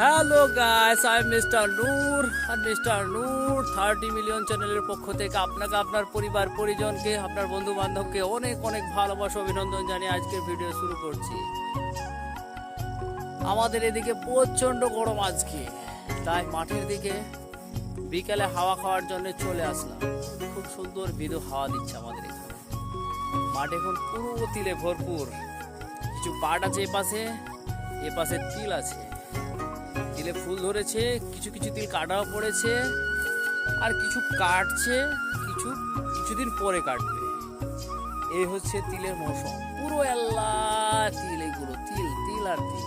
Hello guys, I mister Noor আর mister Noor 30 million চ্যানেলের পক্ষ থেকে আপনাকে, আপনার পরিবার পরিজনকে, আপনার বন্ধু বান্ধবকে অনেক অনেক ভালোবাসা অভিনন্দন জানিয়ে আজকের ভিডিও শুরু করছি। আমাদের এদিকে প্রচন্ড গরম আজকে, তাই মাঠের দিকে বিকালে হাওয়া খাওয়ার জন্য চলে আসলাম। খুব সুন্দর মৃদু হাওয়া দিচ্ছে আমাদের এখানে। মাঠ এখন পুরো তিলে ভরপুর। কিছু পাট আছে এপাশে তিল আছে, তিলে ফুল ধরেছে, কিছু কিছু তিল কাটাও পড়েছে, আর কিছু কাটছে, কিছুদিন পরে কাটবে। এই হচ্ছে তিলের মৌসুম, পুরো আল্লাহ তিল, এগুলো তিল তিল আর তিল।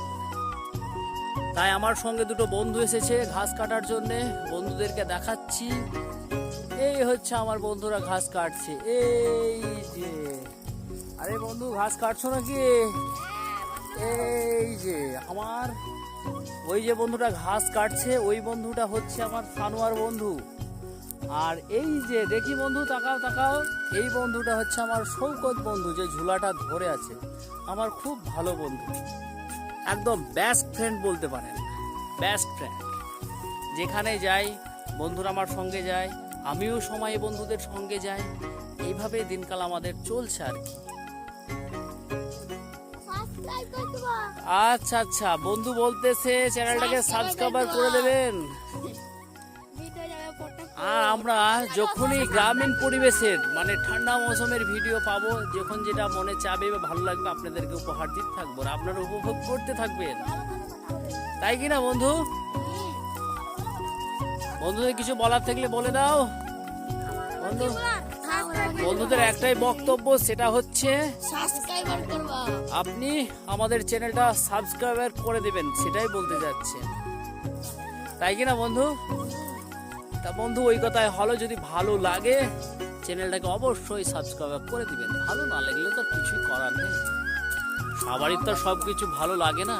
তাই আমার সঙ্গে দুটো বন্ধু এসেছে ঘাস কাটার জন্যে, বন্ধুদেরকে দেখাচ্ছি। এই হচ্ছে আমার বন্ধুরা ঘাস কাটছে, এই যে। আরে বন্ধু, ঘাস কাটছো নাকি? এই যে আমার ওই যে বন্ধুটা ঘাস কাটছে, ওই বন্ধুটা হচ্ছে আমার সানোয়ার বন্ধু। আর এই যে দেখি বন্ধু, তাকাও তাকাও, এই বন্ধুটা হচ্ছে আমার শৌকত বন্ধু, যে ঝুলাটা ধরে আছে। আমার খুব ভালো বন্ধু, একদম বেস্ট ফ্রেন্ড বলতে পারেন, বেস্ট ফ্রেন্ড। যেখানে যাই বন্ধুরা আমার সঙ্গে যায়, আমিও সময় বন্ধুদের সঙ্গে যাই। এইভাবে দিনকাল আমাদের চলছে আর কি। আচ্ছা আচ্ছা, বন্ধু বলতেছে চ্যানেলটাকে সাবস্ক্রাইব করে দেবেন। আর আমরা যখনই গ্রামীণ পরিবেশের মানে ঠান্ডা মৌসুমের ভিডিও পাবো, যখন যেটা মনে চাবে বা ভালো লাগবে, আপনাদেরকে উপহার দিতে থাকবো, আপনারা উপভোগ করতে থাকবেন, তাই কিনা বন্ধু? বন্ধুদের কিছু বলার থাকলে বলে দাও বন্ধু। বন্ধুদের একটাই বক্তব্য, সেটা হচ্ছে আপনি আমাদের চ্যানেলটা সাবস্ক্রাইব করে দেবেন, সেটাই বলতে যাচ্ছে, তাই কিনা বন্ধু? তা বন্ধু, ওই কথাই হলো, যদি ভালো লাগে চ্যানেলটাকে অবশ্যই সাবস্ক্রাইব করে দিবেন। ভালো না লাগলে তো কিছুই করার নেই, সবারই তো সব কিছু ভালো লাগে না।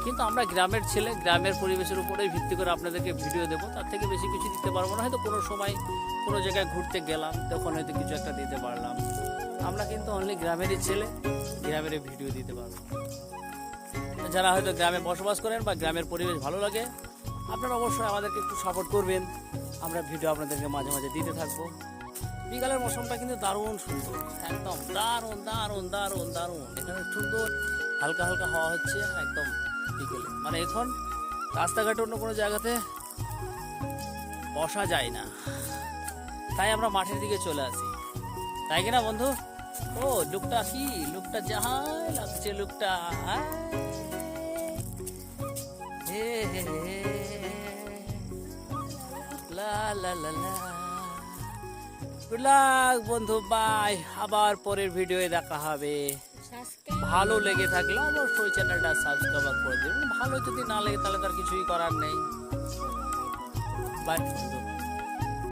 কিন্তু আমরা গ্রামের ছেলে, গ্রামের পরিবেশের উপরেই ভিত্তি করে আপনাদেরকে ভিডিও দেবো, তার থেকে বেশি কিছু দিতে পারবো না। হয়তো কোনো সময় কোনো জায়গায় ঘুরতে গেলাম, তখন হয়তো কিছু একটা দিতে পারলাম। আমরা কিন্তু অনলি গ্রামেরই ছেলে, গ্রামের ভিডিও দিতে পারবো। যারা হয়তো গ্রামে বসবাস করেন বা গ্রামের পরিবেশ ভালো লাগে, আপনারা অবশ্যই আমাদেরকে একটু সাপোর্ট করবেন। আমরা ভিডিও আপনাদেরকে মাঝে মাঝে দিতে থাকবো। বিকালের মৌসুমটা কিন্তু দারুণ সুন্দর, একদম দারুণ দারুণ দারুণ দারুণ। এখানে সুন্দর হালকা হালকা হাওয়া হচ্ছে একদম বিকেলে। মানে এখন রাস্তাঘাটে অন্য কোনো জায়গাতে বসা যায় না, তাই আমরা মাঠের দিকে চলে আসি, তাই কিনা বন্ধু? ও লুকটা কি, লুকটা যাহাই লাগছে, লুকটা হে হে হে লা লা লা লা। গুড লাক বন্ধু, বাই। আবার পরের ভিডিওয়ে দেখা হবে। ভালো লেগে থাকলে অবশ্যই চ্যানেলটা সাবস্ক্রাইব করে দেবেন। ভালো যদি না লাগে তাহলে তার কিছুই করার নেই। বাই বন্ধু।